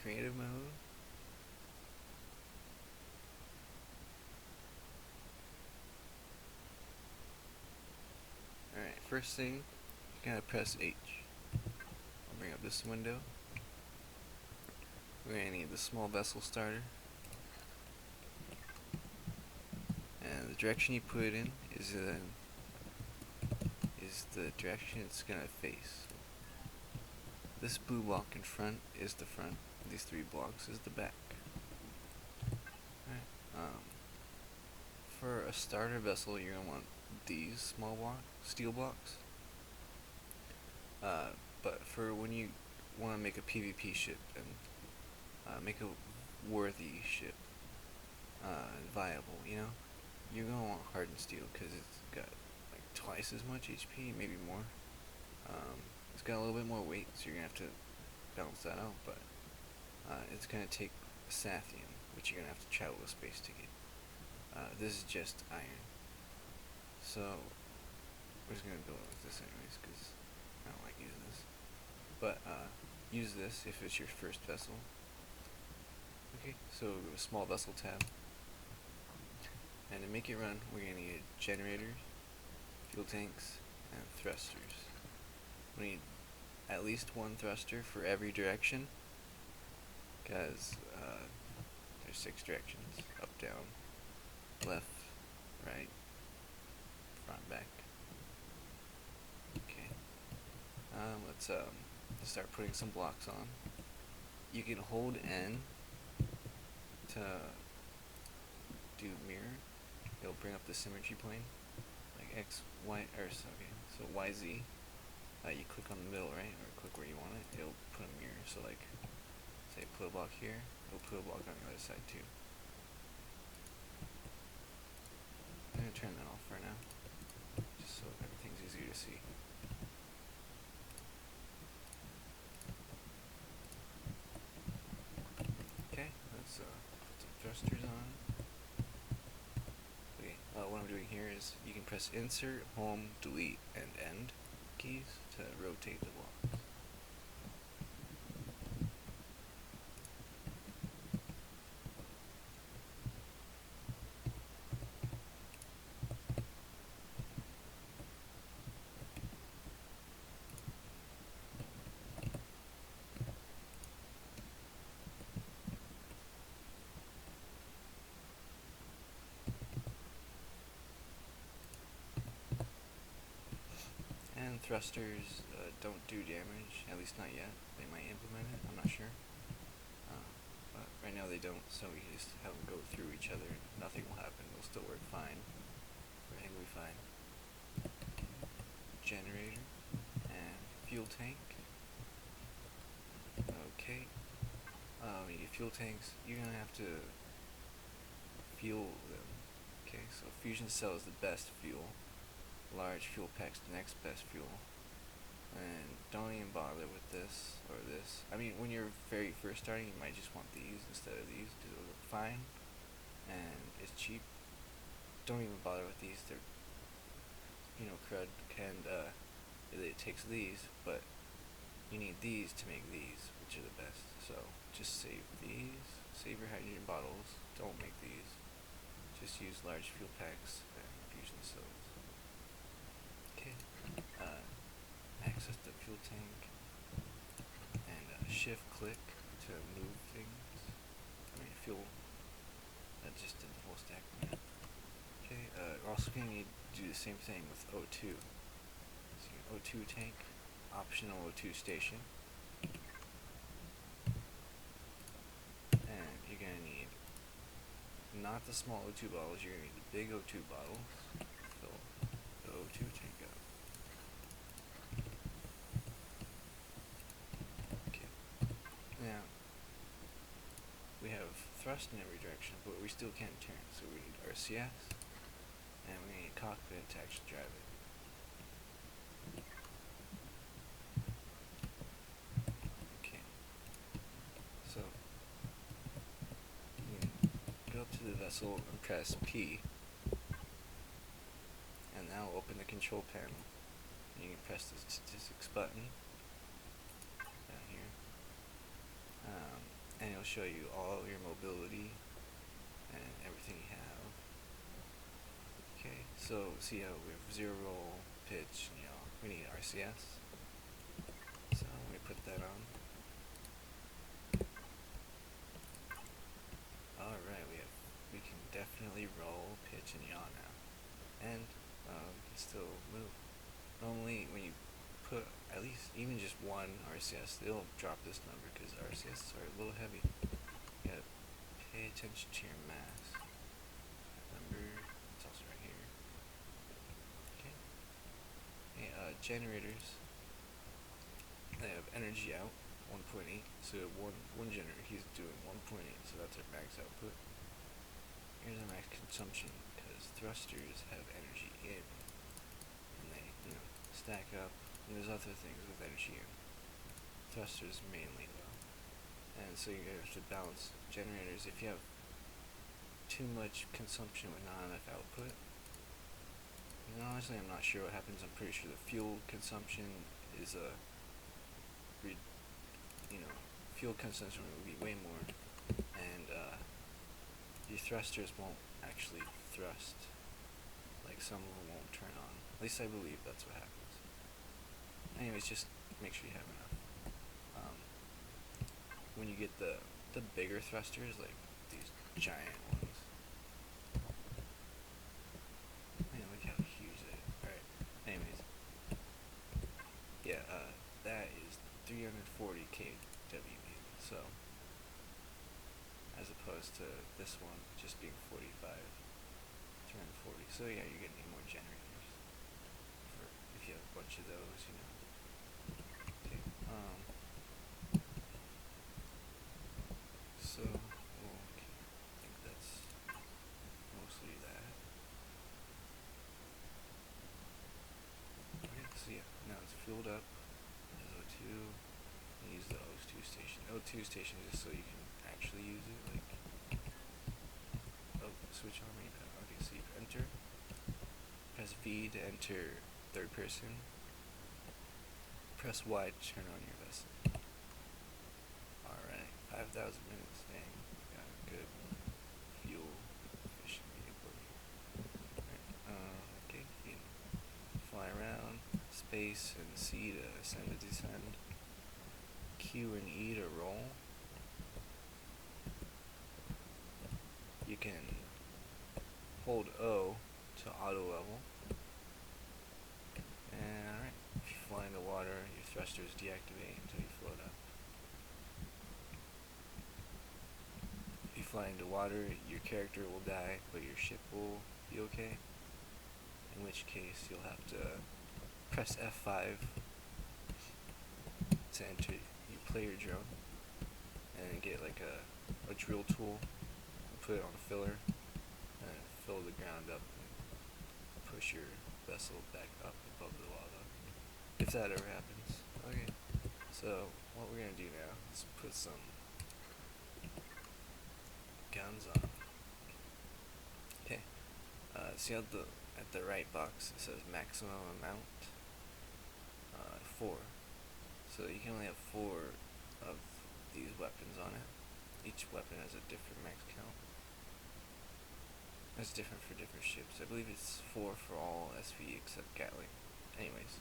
creative mode. Alright, first thing, you gotta press H. I'll bring up this window. We're gonna need the small vessel starter. And the direction you put it in is the direction it's gonna face. This blue block in front is the front. These 3 blocks is the back. Alright. For a starter vessel, you're gonna want these small steel blocks. But for when you want to make a PvP ship and make a worthy ship, viable, you know, you're gonna want hardened steel because it's got like twice as much HP, maybe more. It's got a little bit more weight, so you're gonna have to balance that out. But it's gonna take Sathium, which you're gonna have to travel to space to get. This is just iron. So we're just gonna build with this anyways, because I don't like using this. But use this if it's your first vessel. Okay, so a small vessel tab. And to make it run, we're gonna need generators, fuel tanks, and thrusters. We need at least 1 thruster for every direction, because there's 6 directions: up, down, left, right, front, back. Okay. Let's start putting some blocks on. You can hold N to do mirror. It'll bring up the symmetry plane, like X, Y, or so Y, Z. You click on the middle, right, or click where you want it. It'll put a mirror. So like, say put a block here. It'll put a block on the other side too. I'm gonna turn that off for now, just so everything's easier to see. Okay, let's put some thrusters on. Okay, what I'm doing here is you can press Insert, Home, Delete, and End keys to rotate the blocks. And thrusters don't do damage, at least not yet. They might implement it, I'm not sure. But right now they don't, so we just have them go through each other and nothing will happen. They'll still work fine. Everything will be fine. Generator and fuel tank. Okay. When you get fuel tanks, you're gonna have to fuel them. Okay, so fusion cell is the best fuel. Large fuel pack's the next best fuel. And don't even bother with this or this. I mean, when you're very first starting, you might just want these instead of these because it'll look fine and it's cheap. Don't even bother with these. They're, you know, crud, and it takes these, but you need these to make these, which are the best. So just save these. Save your hydrogen bottles. Don't make these. Just use large fuel packs and fusion cells. Okay. Access the fuel tank and shift click to move things. I mean fuel. That just did the whole stack. Okay, we're also going to need to do the same thing with O2. So O2 tank, optional O2 station. And you're going to need not the small O2 bottles, you're going to need the big O2 bottles. Fill the O2 tank up. Now, we have thrust in every direction, but we still can't turn, so we need RCS, and we need cockpit to actually drive it. Okay, so you can go up to the vessel and press P, and that will open the control panel. And you can press the statistics button down here. and it'll show you all your mobility and everything you have. Okay, so see how we have 0 roll, pitch, we need RCS. So let me put that on. Alright, we can definitely roll, pitch, and yaw now. And still move. Normally when you put at least even just 1 RCS, they'll drop this number because RCS are a little heavy. You gotta pay attention to your mass. Number, it's also right here. Okay. Hey, generators, they have energy out, 1.8, so one generator, he's doing 1.8, so that's our max output. Here's our max consumption, because thrusters have energy in, and they, stack up, and there's other things with energy in. Thrusters mainly, though. And so you have to balance generators. If you have too much consumption with not enough output, honestly I'm not sure what happens. I'm pretty sure the fuel consumption is fuel consumption will be way more, and your thrusters won't actually thrust. Like, some of them won't turn on. At least I believe that's what happens. Anyways, just make sure you have enough. When you get the bigger thrusters, like these giant ones, man, look how huge they are. Alright, anyways, yeah, that is 340 kW, so as opposed to this one just being 45, 340. So yeah, you're gonna need more generators for if you have a bunch of those, Okay. So okay, I think that's mostly that. Okay, so yeah, now it's filled up. There's O2. Use the O2 station. O2 station is just so you can actually use it, like, switch on right now. Okay, so you enter, press V to enter third person, press Y to turn on your vessel. Alright, 5,000 minutes, dang, got a good fuel efficient vehicle. Okay, you can fly around, space and C to ascend and descend, Q and E to roll. You can hold O to auto level. And alright, if you fly into water, your thrusters deactivate until you float up. If you fly into water, your character will die, but your ship will be okay. In which case, you'll have to press F5 to enter your player drone, and get like a drill tool, and put it on a filler, and fill the ground up, and push your vessel back up above the lava, if that ever happens. Okay, so what we're gonna do now is put some guns on. Okay, see how at the right box it says maximum amount? 4. So you can only have 4 of these weapons on it. Each weapon has a different max count. It's different for different ships. I believe it's 4 for all SV except Galactic. Anyways,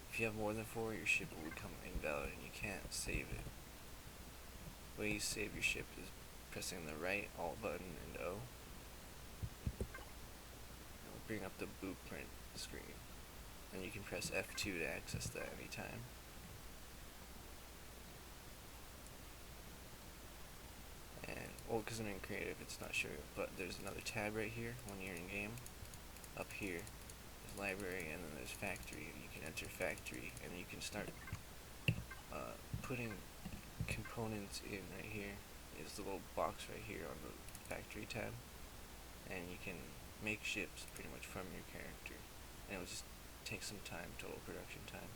if you have more than 4, your ship will become invalid and you can't save it. The way you save your ship is pressing the right Alt button and O. It'll bring up the blueprint screen, and you can press F2 to access that anytime. And, well, because I'm in creative, it's not showing, but there's another tab right here when you're in game. Up here, there's library, and then there's factory. You can enter factory, and you can start putting components in right here. There's the little box right here on the factory tab, and you can make ships pretty much from your character, and it'll just take some time, total production time.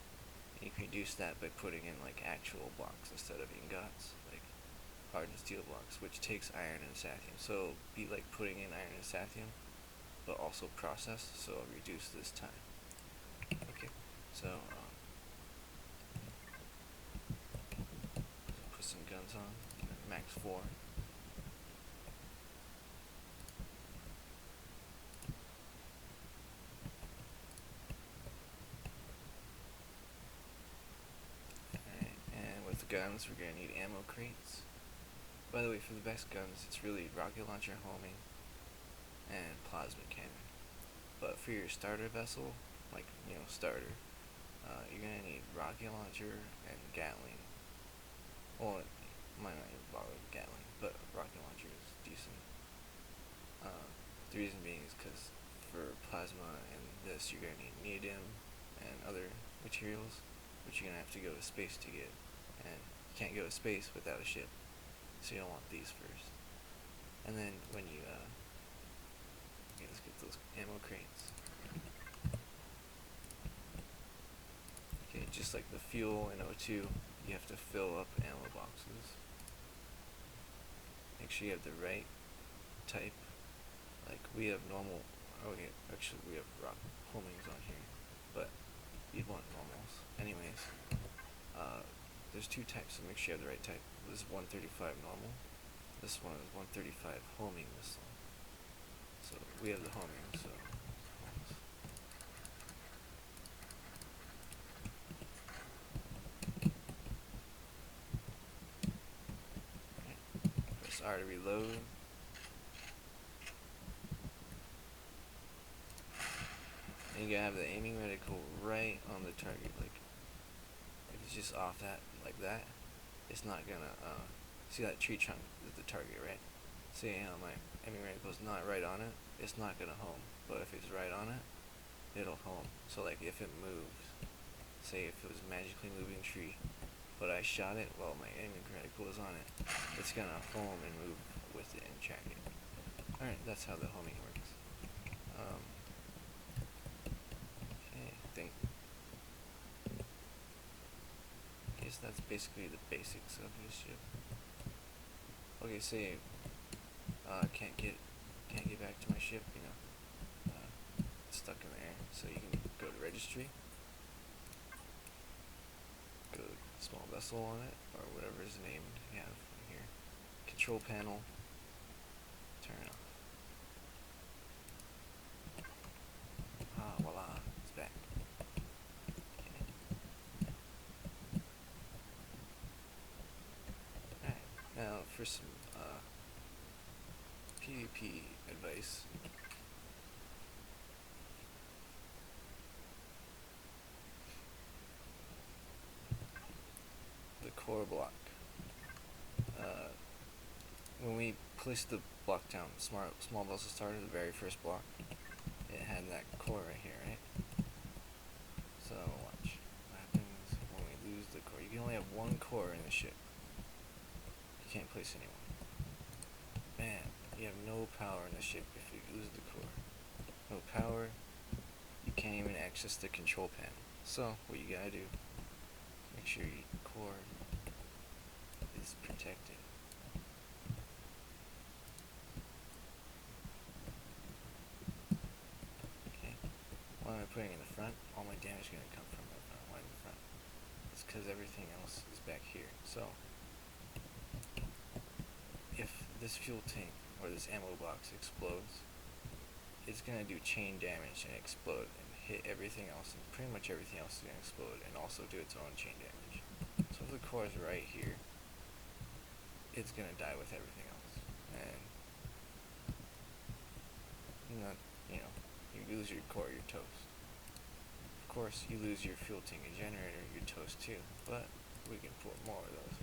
And you can reduce that by putting in like actual blocks instead of ingots, like hardened steel blocks, which takes iron and sathium. So it'll be like putting in iron and sathium, but also processed, so it'll reduce this time. Okay, so put some guns on. max 4. Alright, and with guns we're gonna need ammo crates. By the way, for the best guns, it's really rocket launcher, homing, and plasma cannon. But for your starter vessel, like, starter, you're gonna need rocket launcher and Gatling. Well, it might not even bother with Gatling, but rocket launcher is decent. The reason being is because for plasma and this, you're gonna need neodymium and other materials, which you're gonna have to go to space to get, and you can't go to space without a ship, so you don't want these first. And then when you okay, let's get those ammo crates. Okay, just like the fuel in O2, you have to fill up ammo boxes. Make sure you have the right type. Like, we have normal, okay, actually we have rock homings on here, but you'd want normals. Anyways, there's two types, so make sure you have the right type. This is 135 normal. This one is 135 homing missile. So we have the homing, so press R to reload. And you gotta have the aiming reticle right on the target. Like, if it's just off that, like that, it's not gonna, see that tree trunk is the target, right? See how my aiming reticle is not right on it, it's not gonna home. But if it's right on it, it'll home. So like if it moves, say if it was a magically moving tree, but I shot it while my aiming reticle was on it, it's gonna home and move with it and track it. Alright, that's how the homing works. I guess that's basically the basics of this ship. Okay, say can't get back to my ship, it's stuck in the air. So you can go to registry, go to small vessel on it, or whatever is named you have here. Control panel, turn off. Voila, it's back. Now for some PvP advice. The core block. When we placed the block down, small vessel starter, the very first block, it had that core right here, right? So watch what happens when we lose the core. You can only have one core in the ship. You can't place anyone. Man, you have no power in the ship if you lose the core. No power, you can't even access the control panel. So, what you gotta do, make sure your core is protected. Okay, why am I putting in the front? All my damage is gonna come from the front. Why in the front? It's because everything else is back here. So, if this fuel tank or this ammo box explodes, it's gonna do chain damage and explode and hit everything else, and pretty much everything else is gonna explode and also do its own chain damage. So if the core is right here, it's gonna die with everything else, and you lose your core, you're toast. Of course, you lose your fuel tank and generator, you're toast too. But we can put more of those.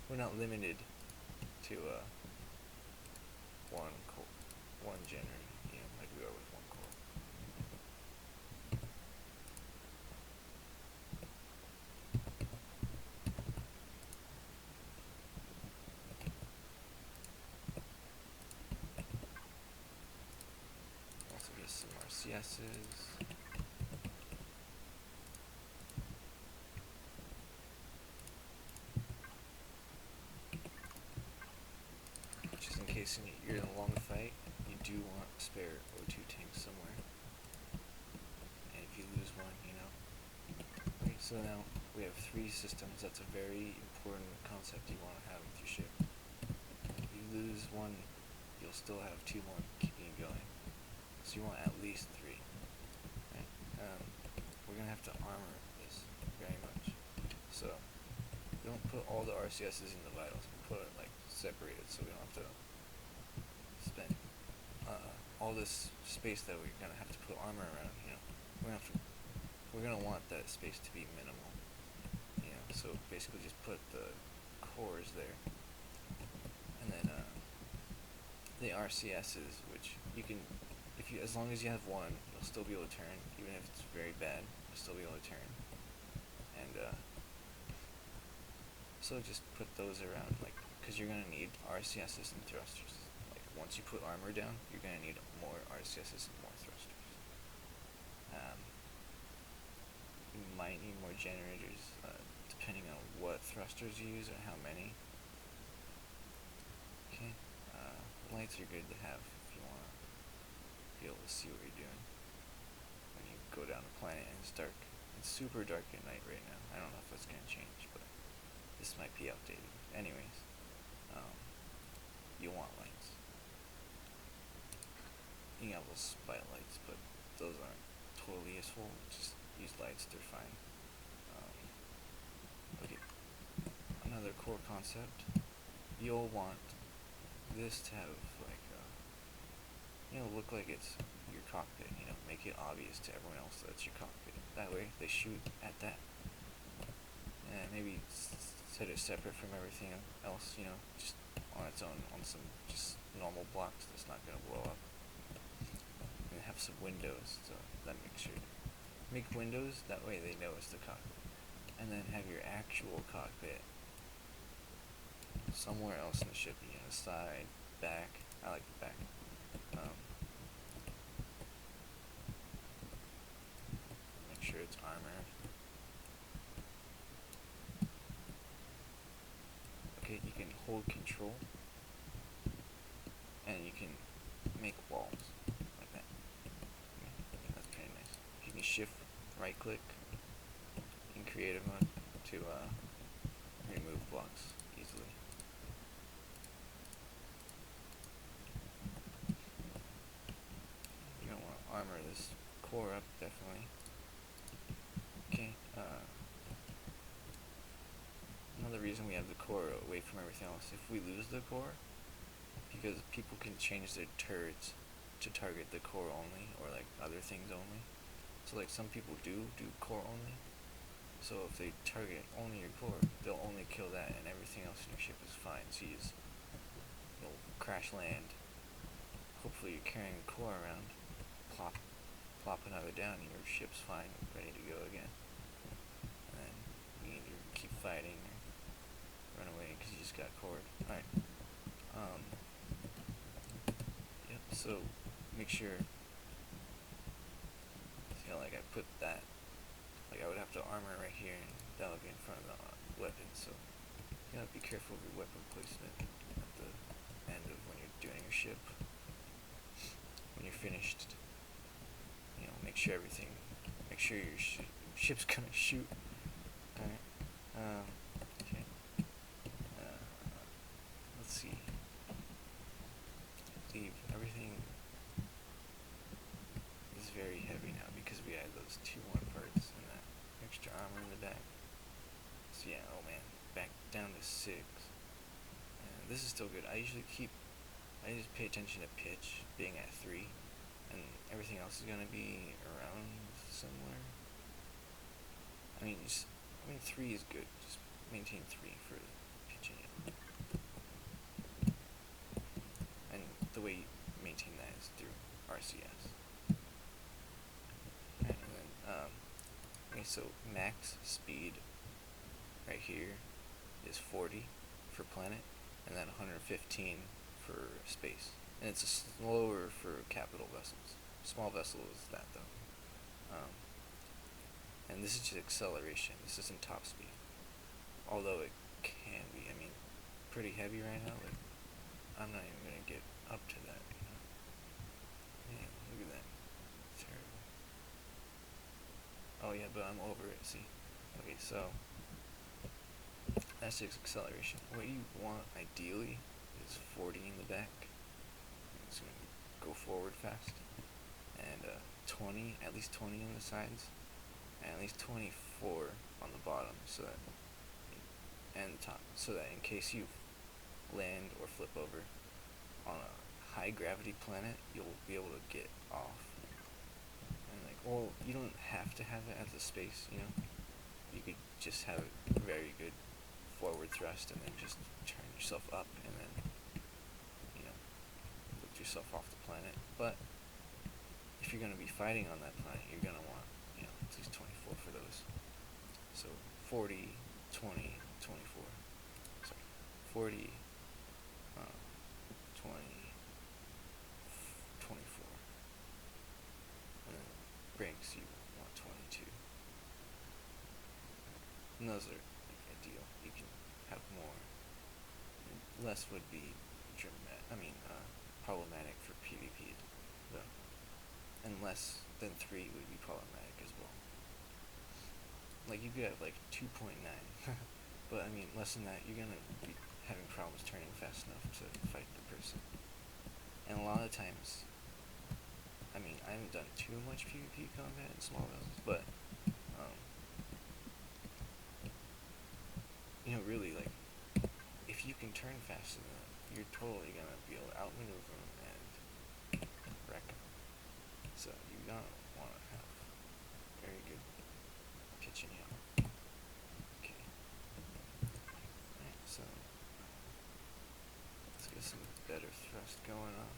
We're not limited to one generator, like we are with one core. Also get some RCSs. Just in case you're in a long fight, you do want spare O2 tanks somewhere. if you lose one, Okay, so now we have 3 systems. That's a very important important concept you want to have with your ship. If you lose one, you'll still have 2 more keeping you going. So you want at least 3. Right? We're gonna have to armor this very much. So don't put all the RCSs in the vitals. Put it like separated, so we don't have to spend all this space that we're gonna have to put armor around. You know, we're gonna want that space to be minimal. You know, so basically just put the cores there, and then the RCSs, which you can, as long as you have one, you'll still be able to turn, even if it's very bad. You'll still be able to turn, and so just put those around, like, because you're gonna need RCSs and thrusters. Like once you put armor down, you're gonna need more RCSs and more thrusters. You might need more generators, depending on what thrusters you use or how many. Okay, lights are good to have if you want to be able to see what you're doing. When you go down a planet and it's dark, it's super dark at night right now. I don't know if that's going to change, but this might be outdated. Anyways, you want lights. You can have those spotlights, but those aren't totally useful. Just use lights, they're fine. Okay, another core concept. You'll want this to have like, look like it's your cockpit. You know, make it obvious to everyone else that it's your cockpit. That way, they shoot at that. And maybe set it separate from everything else. You know, just on its own, on some just normal blocks that's not gonna blow up. And have some windows, so that makes sure. Make windows, that way they know it's the cockpit. And then have your actual cockpit somewhere else in the ship, you know, side, back. I like the back. Make sure it's armored. Okay, you can hold control, and you can make walls like that. Okay, that's pretty nice. You can shift right click in creative mode to remove blocks easily. You're gonna want to armor this core up, definitely. Okay, another reason we have the core away from everything else, if we lose the core, because people can change their turrets to target the core only, or like other things only. So like some people do core only. So if they target only your core, they'll only kill that, and everything else in your ship is fine. So you'll crash land. Hopefully you're carrying a core around, plop another down, and your ship's fine, ready to go again. And then you either keep fighting or run away because you just got cored. Alright. Yep, so make sure, see how like I put that, like I would have to armor right here, and that would be in front of the weapon, so you gotta be careful of your weapon placement at the end of when you're doing your ship. When you're finished, you know, make sure your ship's gonna shoot. Alright, okay, let's see, leave everything is very heavy now because we had those 2-1 parts and that extra armor in the back. So yeah, oh man, back down to 6. And this is still good. I just pay attention to pitch being at 3, and everything else is gonna be around similar. I mean 3 is good. Just maintain 3 for pitching it. And the way you maintain that is through RCS. And then, okay, so max speed right here is 40 for planet, and then 115 for space. And it's slower for capital vessels. Small vessel is that though. And this is just acceleration. This isn't top speed. Although it can be. I mean, pretty heavy right now. Like, I'm not even gonna get up to that. You know? Man, look at that. It's terrible. Oh yeah, but I'm over it. See. Okay, so S6 acceleration. What you want ideally is 40 in the back. It's going to go forward fast. And 20, at least 20 on the sides. And at least 24 on the bottom, so that, and the top, so that in case you land or flip over on a high gravity planet, you'll be able to get off. And like, well, you don't have to have it as a space, you know. You could just have a very good forward thrust and then just turn yourself up and then, you know, lift yourself off the planet. But if you're going to be fighting on that planet, you're going to want, you know, at least 24 for those. So 40, 20, 24. Sorry, 40, 20, 24. And then brakes, you want 22. And those are like ideal. You can have more. Less would be problematic for PvP, though. And less than 3 would be problematic as well. Like, you could have like 2.9, but I mean, less than that, you're gonna be having problems turning fast enough to fight the person. And a lot of times, I mean, I haven't done too much PvP combat in small vessels, but you know, really, like, if you can turn fast enough, you're totally gonna be able to outmaneuver them and wreck them. So you're gonna want to have very good pitching out. Okay. Alright, so let's get some better thrust going on.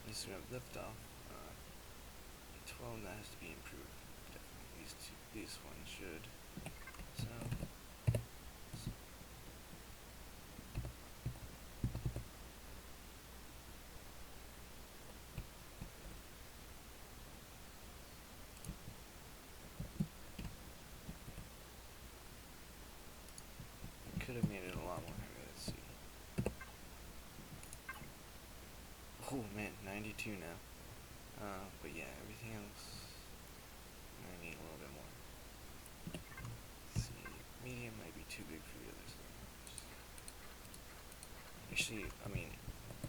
This is going to lift off. 12, that has to be improved. Definitely. These ones should. So. Could have made it a lot more heavy. Let's see. Oh man, 92 now. But yeah, everything else I need a little bit more. Let's see, medium might be too big for the others. Actually, I mean,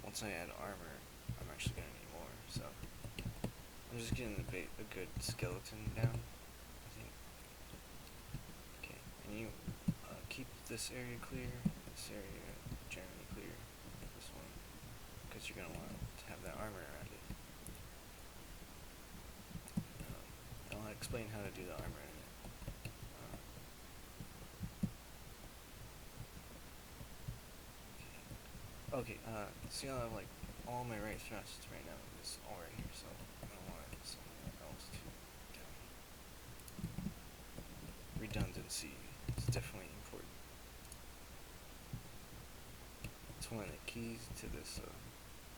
once I add armor, I'm actually gonna need more. So I'm just getting a good skeleton down, I think. Okay, and you keep this area clear. This area generally clear. This one, because you're gonna want to have that armor around it. I'll explain how to do the armor in a minute. Okay, see how I have like all my right thrusts right now is all right here, so I don't want something else to down. Redundancy is definitely important. It's one of the keys to this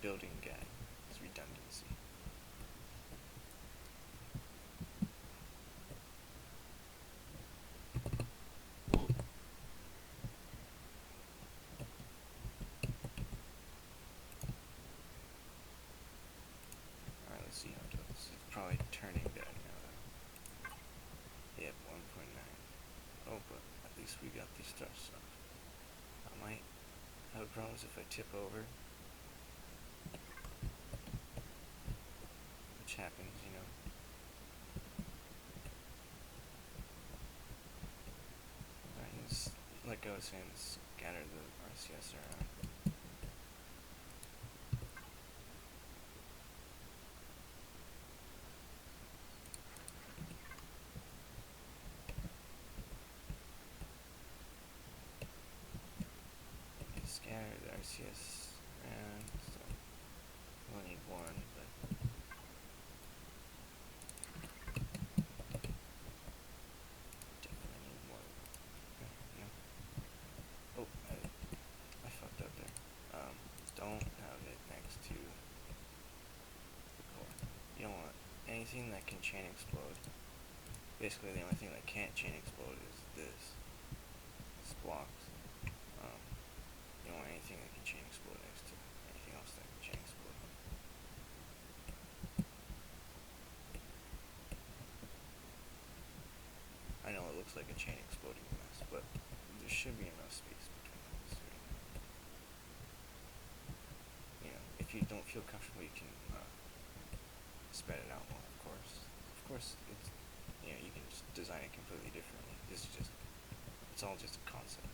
building guide, is redundancy. See how it does. It's probably turning back now though. Yep, 1.9. Oh, but at least we got these thrusts up. I might have problems if I tip over. Which happens, you know. Alright, like I was saying, scatter the RCS around. yes, and so we'll need one, but definitely need more. Okay, no. Oh, I fucked up there. Don't have it next to the core. You don't want anything that can chain explode. Basically, the only thing that can't chain explode is this. It's blocks. You don't want anything that can chain explode next to anything else that can chain explode. I know it looks like a chain exploding mess, but there should be enough space between those three. You know, if you don't feel comfortable, you can spread it out more. Of course, it's, you know, you can just design it completely differently. This is just, it's all just a concept.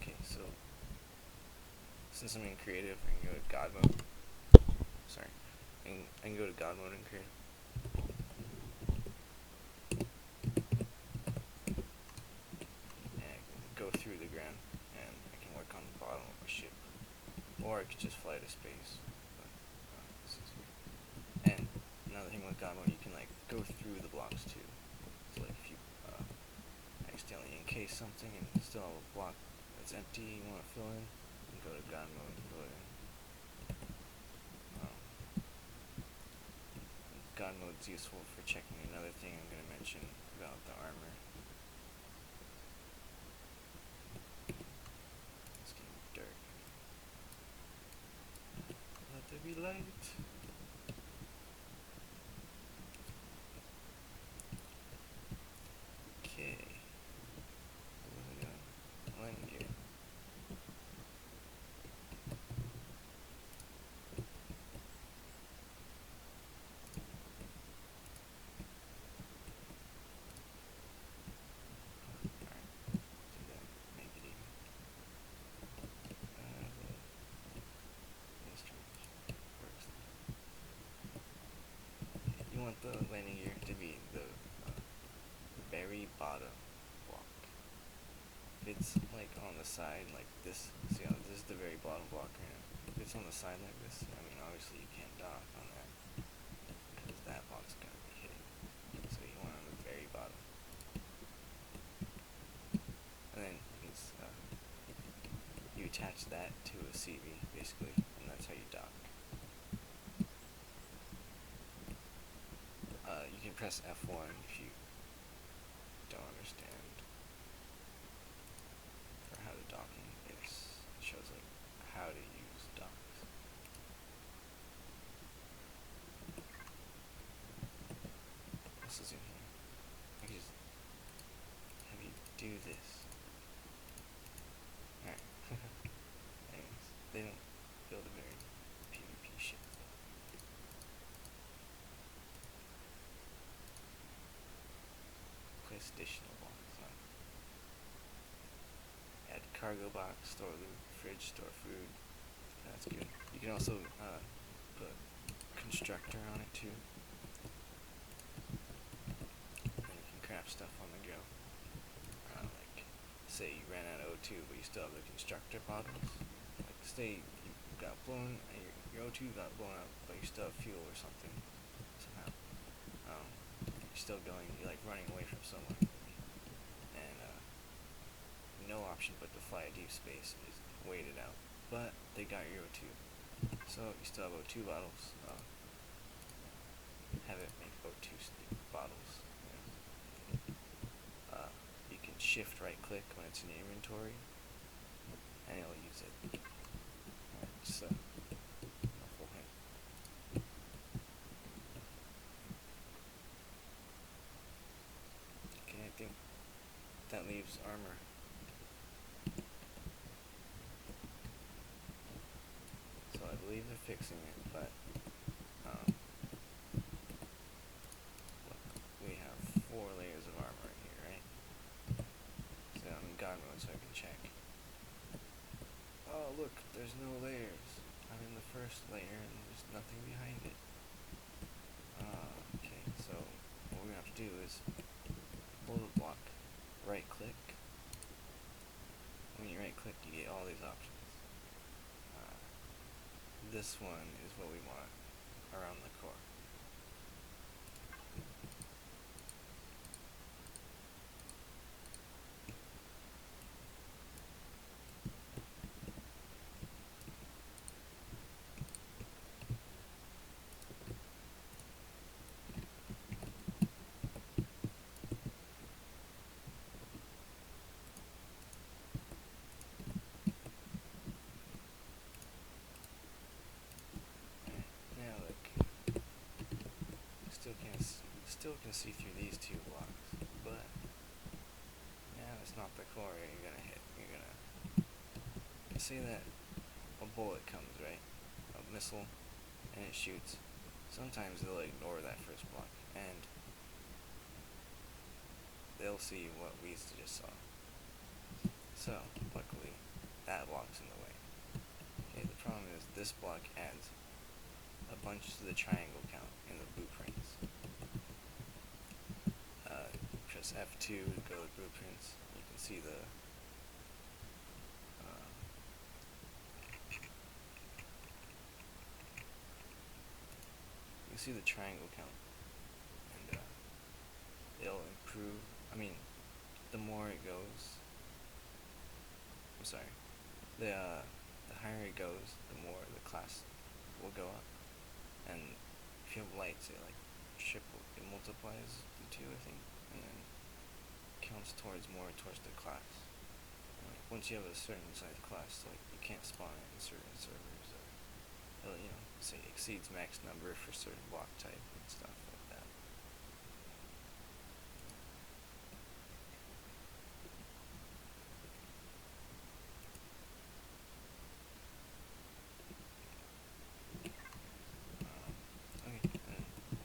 Okay, so since I'm in creative, I can go to God mode. Sorry, I can go to God mode in creative. And I can go through the ground, and I can work on the bottom of my ship, or I could just fly to space. But, this is weird. And another thing with God mode, you can like go through the blocks too. So like if you accidentally encase something and still have a block that's empty you want to fill in, you can go to God mode and fill it in. God mode's useful for checking another thing I'm going to mention about the armor. It's getting dark. Let there be light. Okay. What are we doing? Landing gear. You want the landing gear to be the very bottom block. If it's like on the side like this, see how this is the very bottom block right now. If it's on the side like this, I mean obviously you can't dock on that because that block's gonna be hitting. So you want it on the very bottom. And then you attach that to a CV basically, and that's how you dock. You can press F1 if you don't understand or how the docking is. It shows like how to use docks. What else is in here? I can just have you do this. Alright. Anyways, they don't build a very PvP ship. Place additional blocks on. Add cargo box, store loot, fridge, store food. That's good. You can also put constructor on it too. And you can craft stuff on the go. Like, say you ran out of O2, but you still have the constructor bottles. Like, say you got blown, your O2 got blown out, but you still have fuel or something. Somehow. You're still going, you're like running away from someone. And no option but to fly a deep space and just wait it out. But they got your O2. So you still have O2 bottles. Have it make O2 bottles. You can shift right click when it's in your inventory, and it'll use it. Alright, just full hit. Okay, I think that leaves armor. So I believe they're fixing it, but look, we have 4 layers of armor in here, right? So I'm in God mode, so I can check. Oh look, there's no layers. I'm in the first layer and there's nothing behind it. Okay. what we're gonna have to do is load a block, right click. When you right click, you get all these options. This one is what we want around the core. Now look, still can see through these two blocks, but now it's not the core you're gonna hit. You're gonna see that a bullet comes, right? A missile, and it shoots. Sometimes they'll ignore that first block, and they'll see what we just saw. So, luckily, that block's in the way. Okay, the problem is this block adds a bunch to the triangle count in the blueprints. Press F2 to go to blueprints. You can see the triangle count, and it'll improve. I mean, the more it goes, I'm sorry, the higher it goes, the more the class will go up. And if you have lights, it it multiplies the two, I think, and then counts more towards the class. Once you have a certain size class, you can't spawn it in certain servers, or say exceeds max number for certain block type and stuff like that. Okay,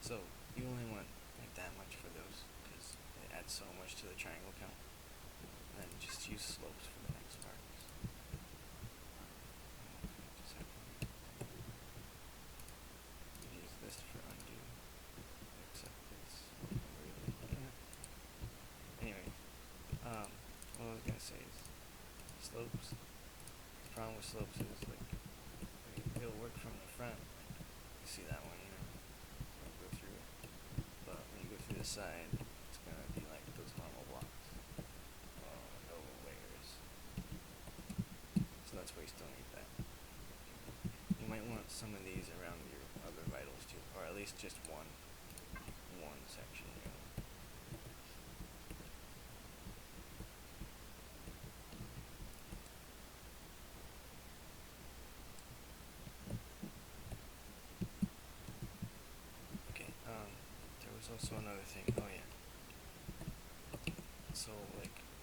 so you only want that much for those because it adds so much to the triangle count. And then just use slopes for the next part. Use this for undo. Except it's really. Anyway, what I was gonna say is slopes. The problem with slopes is it'll work from the front. You see that one, when you go through it. But when you go through the side, it's gonna be like those normal blocks. No layers. So that's why you still need that. You might want some of these around your other vitals too, or at least just one section. Okay. There was also another thing. Oh yeah. So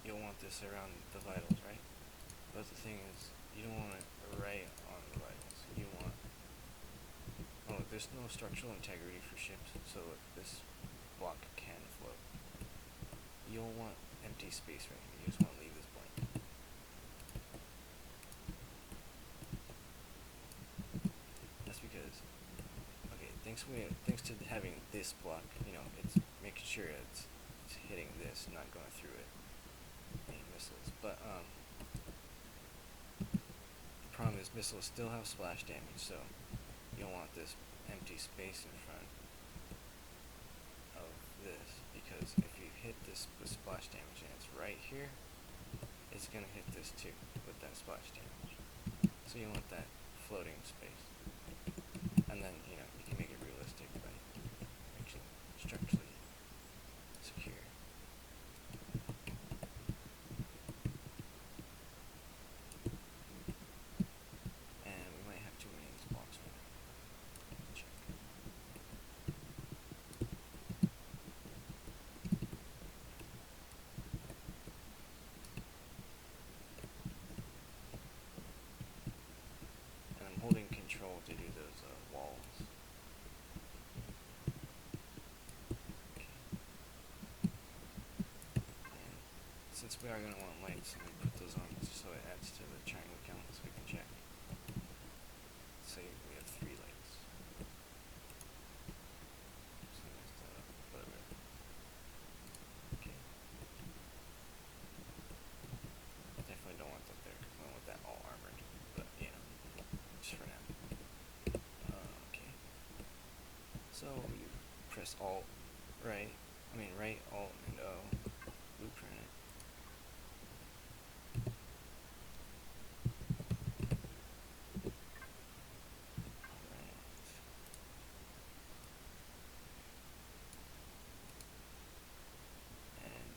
you'll want this around the vitals, right? But the thing is, you don't want it right on the vitals. You want... Oh, there's no structural integrity for ships, so this block can float. You don't want empty space right here. You just want to leave this blank. That's because, okay, thanks to having this block, it's making sure it's hitting this, not going through it. Any missiles, but the problem is missiles still have splash damage, so you don't want this empty space in front of this, because if you hit this with splash damage and it's right here, it's gonna hit this too with that splash damage. So you want that floating space, and then you can make it realistic by making it structurally secure. And we might have too many of these blocks right now. Check. And I'm holding control to do those walls. Okay. And since we are going to want lights, let me put those on just so it adds to the triangle count so we can check. Say we have 3 lights. So whatever. press Alt, right, right, Alt, and O, blueprint it. Alright. And,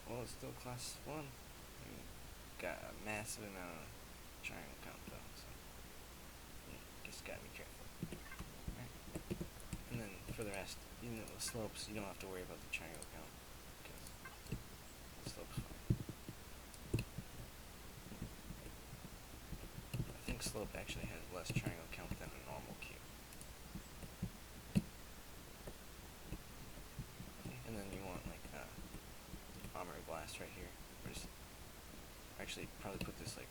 well, it's still class 1. Got a massive amount of triangle count though, so you just gotta be careful. Right. And then for the rest, even though the slopes, you don't have to worry about the triangle count, because the slope's fine. I think slope actually has less triangle count than a normal cube. Okay. And then you want like armor blast right here. Or just actually probably put this like,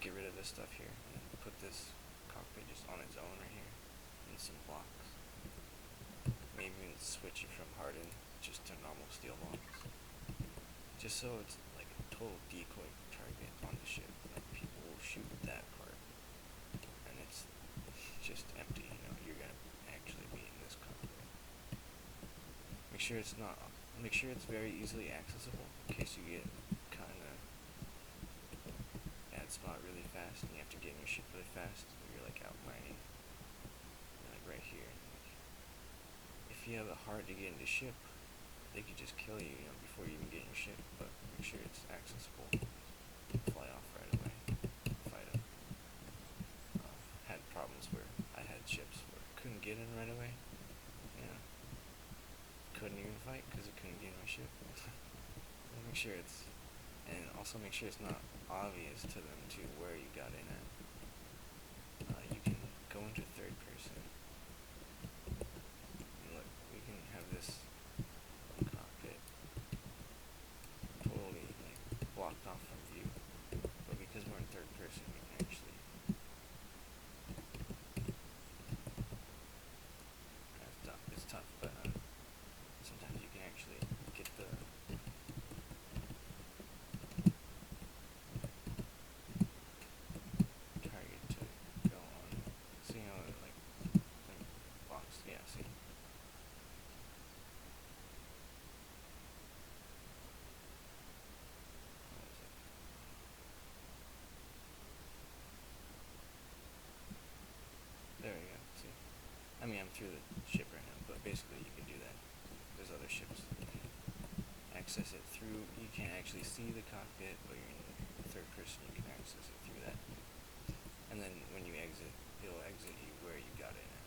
get rid of this stuff here and put this cockpit just on its own right here and some blocks. Maybe even switch it from hardened just to normal steel blocks, just so it's like a total decoy target on the ship. Like people will shoot that part and it's just empty, you know, you're gonna actually be in this cockpit. Make sure it's very easily accessible in case you get kinda bad spot really fast and you have to get in your ship really fast. You're like out mining. You're like right here. Like, if you have it hard to get into ship, they could just kill you, you know, before you even get in your ship. But make sure it's accessible. Fly off right away. Fight them. Had problems where I had ships where I couldn't get in right away. You know, couldn't even fight because I couldn't get in my ship. Make sure it's, and also make sure it's not obvious to them too where you got in at. You can go into third person. And look, we can have this cockpit totally like blocked off from view, but because we're in third person, we can actually. It's tough, but sometimes you can actually get the target to go on. So you know, like box. Yeah, see. What is it? There we go. See. I mean, I'm through the ship right now, but basically you can do that. There's other ships that you can access it through. You can't actually see the cockpit, but you're in third person, you can access it through that. And then when you exit, it'll exit you where you got in at.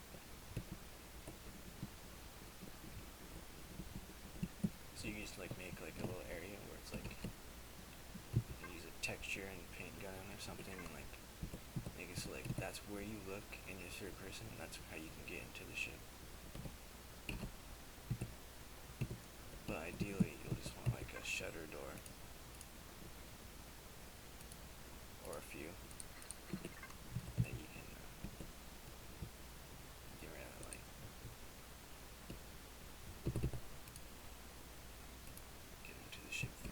So you can just like make like a little area where it's like, you can use a texture and paint gun or something and like make it so like that's where you look in your third person, and that's how you can get into the ship. But ideally, you'll just want like a shutter door, or a few, that you can get rid of the light. Get into the ship from.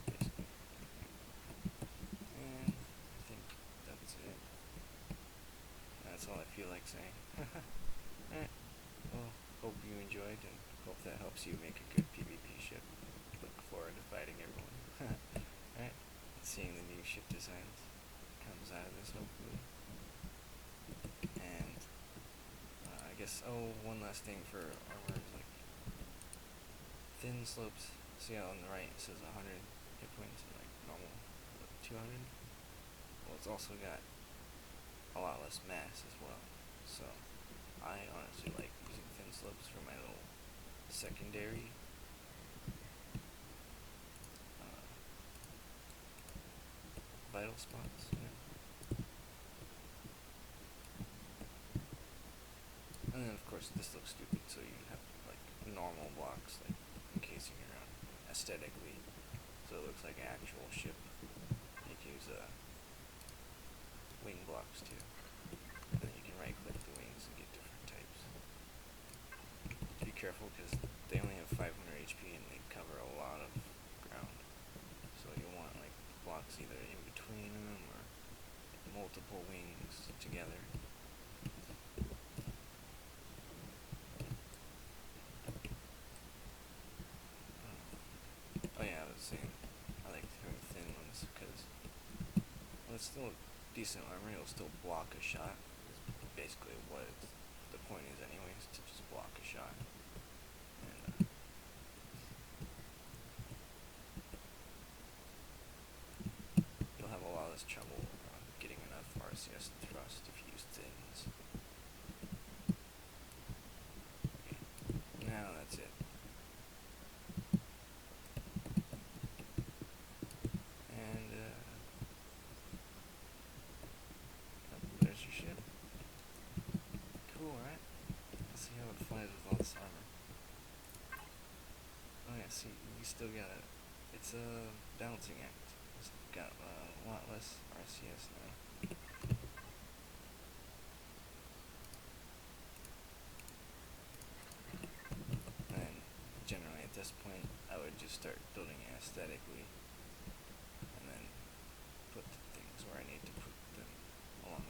Basically. And I think that's it. That's all I feel like saying. Alright, well, hope you enjoyed and hope that helps you make a good PvP ship. Look forward to fighting everyone. Alright, seeing the new ship designs comes out of this hopefully. And I guess, one last thing for armor is like thin slopes. See how on the right it says 100 hit points and like normal 200? Well, it's also got a lot less mass as well. So I honestly like using thin slopes for my little secondary vital spots, you know. And then of course this looks stupid, so you have like normal blocks like encasing around aesthetically, so it looks like an actual ship. You can use wing blocks too, and then you can right click the wings and get different types. Be careful because they only have 500 HP and they cover a lot of ground, so you'll want like blocks either in between them or multiple wings together. Oh yeah, I was saying I like having thin ones because it's still decent armor. It'll still block a shot. Is basically what the point is, anyways, to just block a shot. And you'll have a lot less trouble getting enough RCS thrust if you use thins. Okay, now that's it. And there's your ship. Cool, right? Let's see how it flies with all this armor. Oh yeah, see, you still got it. It's a balancing act. It's got a lot less RCS now. And generally at this point, I would just start building it aesthetically, and then put the things where I need to put them along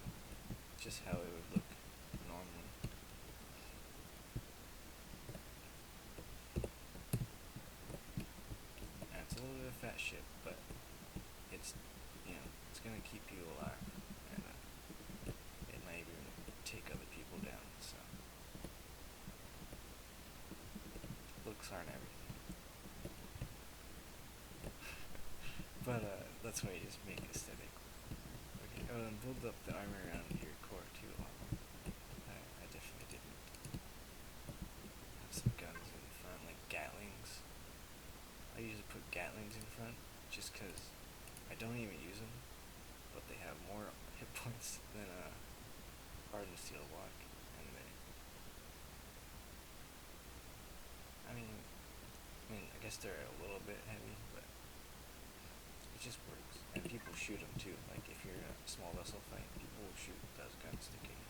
just how it would look normally. And it's a little bit of a fat ship, but it's, it's gonna keep you alive, and it might even take other people down, so looks aren't everything. But that's why you just make it aesthetic. Okay, build up the armor around your core too. I definitely didn't. Have some guns in front, like Gatlings. I usually put Gatlings in front just because I don't even use them, but they have more hit points than hardened steel block, and I guess they're a little bit heavy, but it just works. And people shoot them too. Like if you're in a small vessel fight, people will shoot those guns sticking.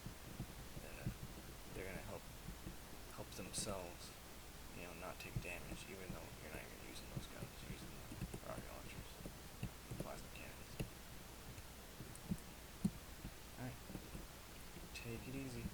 And they're gonna help themselves, not take damage, even though you're not even using those guns. You're using the rocket launchers, plasma cannons. Alright, take it easy.